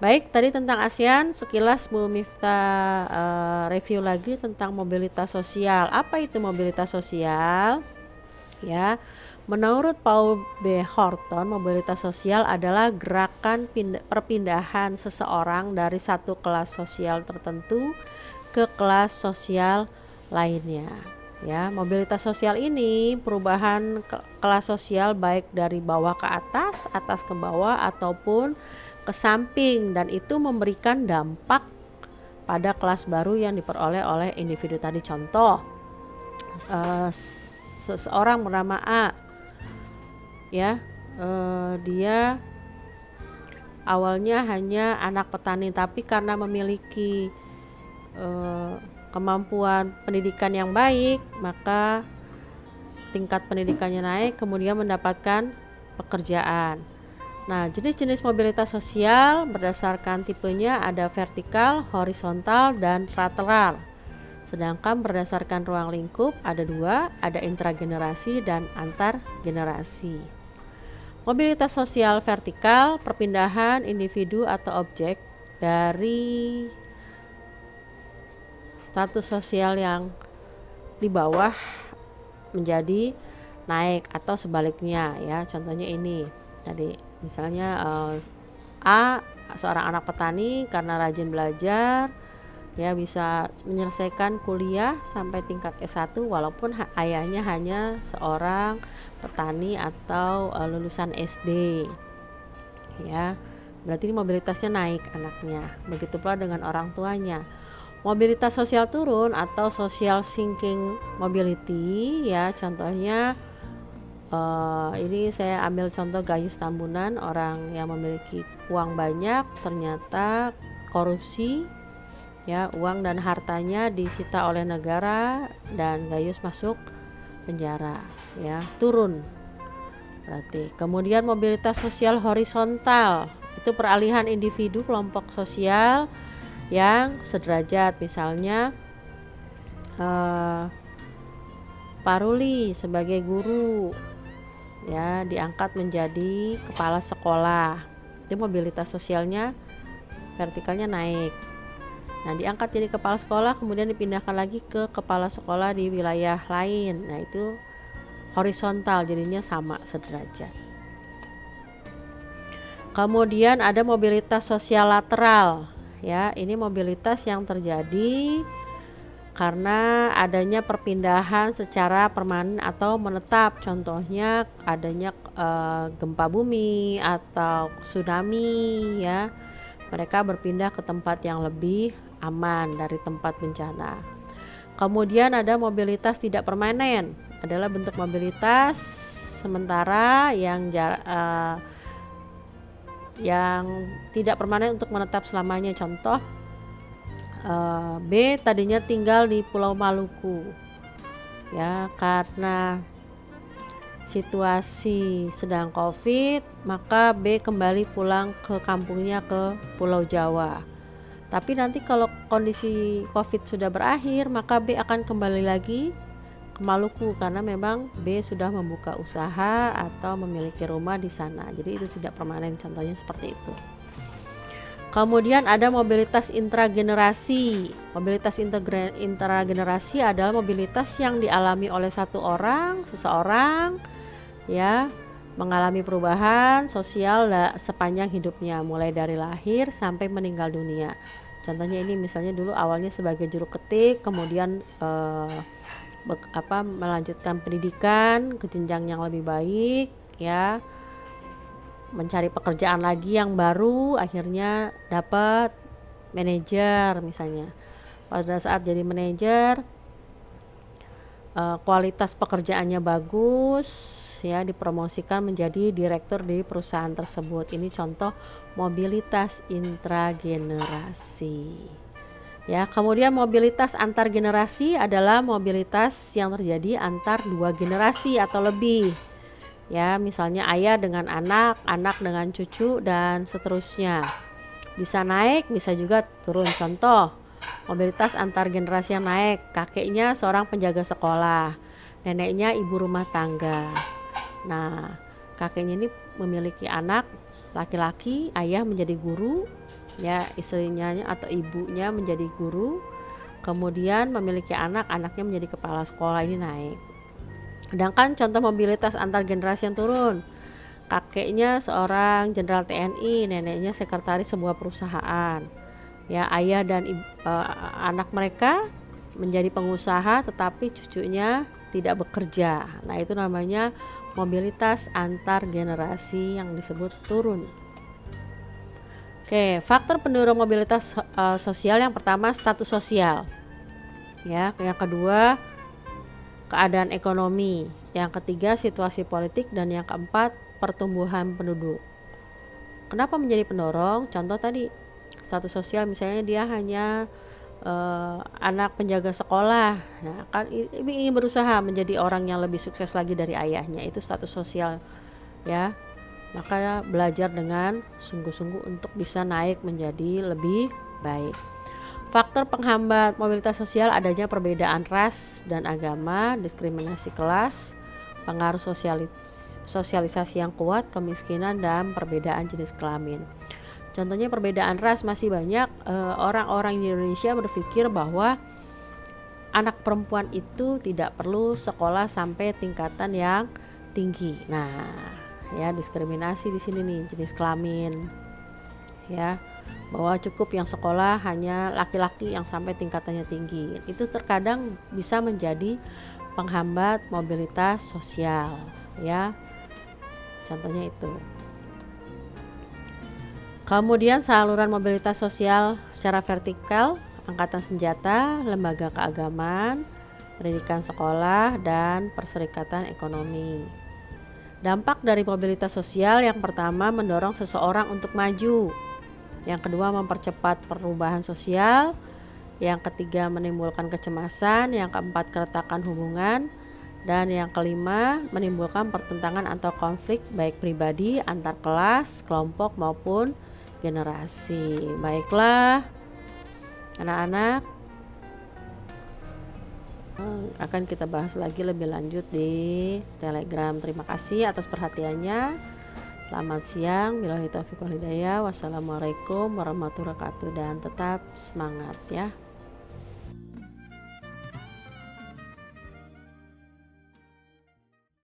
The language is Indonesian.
Baik, tadi tentang ASEAN, sekilas Bu Miftah review lagi tentang mobilitas sosial. Apa itu mobilitas sosial? Ya, menurut Paul B. Horton, mobilitas sosial adalah gerakan perpindahan seseorang dari satu kelas sosial tertentu ke kelas sosial lainnya. Ya, mobilitas sosial ini perubahan kelas sosial baik dari bawah ke atas, atas ke bawah ataupun ke samping, dan itu memberikan dampak pada kelas baru yang diperoleh oleh individu tadi. Contoh, seseorang bernama A, ya, dia awalnya hanya anak petani, tapi karena memiliki kemampuan pendidikan yang baik, maka tingkat pendidikannya naik, kemudian mendapatkan pekerjaan. Nah, jenis-jenis mobilitas sosial berdasarkan tipenya ada vertikal, horizontal, dan lateral. Sedangkan berdasarkan ruang lingkup ada dua, ada intragenerasi dan antar generasi. Mobilitas sosial vertikal, perpindahan individu atau objek dari status sosial yang di bawah menjadi naik atau sebaliknya, ya. Contohnya ini tadi, misalnya A, seorang anak petani, karena rajin belajar, ya, bisa menyelesaikan kuliah sampai tingkat S1 walaupun ayahnya hanya seorang petani atau lulusan SD, ya. Berarti ini mobilitasnya naik anaknya. Begitu pula dengan orang tuanya. Mobilitas sosial turun atau social sinking mobility, ya, contohnya ini saya ambil contoh Gayus Tambunan, orang yang memiliki uang banyak ternyata korupsi, ya, uang dan hartanya disita oleh negara dan Gayus masuk penjara, ya, turun berarti. Kemudian mobilitas sosial horizontal, itu peralihan individu kelompok sosial yang sederajat, misalnya Pak Ruli sebagai guru, ya, diangkat menjadi kepala sekolah, itu mobilitas sosialnya vertikalnya naik. Nah, diangkat jadi kepala sekolah kemudian dipindahkan lagi ke kepala sekolah di wilayah lain, nah itu horizontal, jadinya sama sederajat. Kemudian ada mobilitas sosial lateral, ya, ini mobilitas yang terjadi karena adanya perpindahan secara permanen atau menetap. Contohnya adanya gempa bumi atau tsunami, ya. Mereka berpindah ke tempat yang lebih aman dari tempat bencana. Kemudian ada mobilitas tidak permanen, adalah bentuk mobilitas sementara yang tidak permanen untuk menetap selamanya. Contoh, B tadinya tinggal di Pulau Maluku, ya, karena situasi sedang COVID, maka B kembali pulang ke kampungnya ke Pulau Jawa. Tapi nanti kalau kondisi COVID sudah berakhir, maka B akan kembali lagi ke Maluku karena memang B sudah membuka usaha atau memiliki rumah di sana. Jadi itu tidak permanen, contohnya seperti itu. Kemudian ada mobilitas intragenerasi. Mobilitas intragenerasi adalah mobilitas yang dialami oleh seseorang, ya, mengalami perubahan sosial sepanjang hidupnya, mulai dari lahir sampai meninggal dunia. Contohnya ini misalnya dulu awalnya sebagai juru ketik, kemudian melanjutkan pendidikan ke jenjang yang lebih baik, ya, mencari pekerjaan lagi yang baru, akhirnya dapat manajer misalnya. Pada saat jadi manajer, kualitas pekerjaannya bagus, ya, dipromosikan menjadi direktur di perusahaan tersebut. Ini contoh mobilitas intragenerasi. Ya, kemudian mobilitas antar generasi adalah mobilitas yang terjadi antar dua generasi atau lebih. Ya, misalnya ayah dengan anak, anak dengan cucu, dan seterusnya. Bisa naik, bisa juga turun. Contoh, mobilitas antar generasi yang naik, kakeknya seorang penjaga sekolah, neneknya ibu rumah tangga. Nah, kakeknya ini memiliki anak laki-laki, ayah menjadi guru, ya, istrinya atau ibunya menjadi guru, kemudian memiliki anak, anaknya menjadi kepala sekolah, ini naik. Sedangkan contoh mobilitas antar generasi yang turun, kakeknya seorang jenderal TNI, neneknya sekretaris sebuah perusahaan, ya, ayah dan anak mereka menjadi pengusaha tetapi cucunya tidak bekerja. Nah, itu namanya mobilitas antar generasi yang disebut turun. Oke, faktor pendorong mobilitas sosial yang pertama status sosial, ya, yang kedua keadaan ekonomi, yang ketiga situasi politik, dan yang keempat pertumbuhan penduduk. Kenapa menjadi pendorong? Contoh tadi status sosial, misalnya dia hanya anak penjaga sekolah, nah kan ingin berusaha menjadi orang yang lebih sukses lagi dari ayahnya, itu status sosial, ya. Maka belajar dengan sungguh-sungguh untuk bisa naik menjadi lebih baik. Faktor penghambat mobilitas sosial adanya perbedaan ras dan agama, diskriminasi kelas, pengaruh sosialisasi yang kuat, kemiskinan, dan perbedaan jenis kelamin. Contohnya perbedaan ras, masih banyak orang-orang di Indonesia berpikir bahwa anak perempuan itu tidak perlu sekolah sampai tingkatan yang tinggi. Nah, ya, diskriminasi di sini nih, jenis kelamin, ya, bahwa cukup yang sekolah hanya laki-laki yang sampai tingkatannya tinggi. Itu terkadang bisa menjadi penghambat mobilitas sosial, ya. Contohnya itu. Kemudian saluran mobilitas sosial secara vertikal, angkatan senjata, lembaga keagamaan, pendidikan sekolah, dan perserikatan ekonomi. Dampak dari mobilitas sosial, yang pertama mendorong seseorang untuk maju, yang kedua mempercepat perubahan sosial, yang ketiga menimbulkan kecemasan, yang keempat keretakan hubungan, dan yang kelima menimbulkan pertentangan atau konflik baik pribadi, antar kelas, kelompok maupun generasi. Baiklah anak-anak, akan kita bahas lagi lebih lanjut di Telegram. Terima kasih atas perhatiannya. Selamat siang. Billahi taufiq wal hidayah. Wassalamualaikum warahmatullahi wabarakatuh, dan tetap semangat, ya.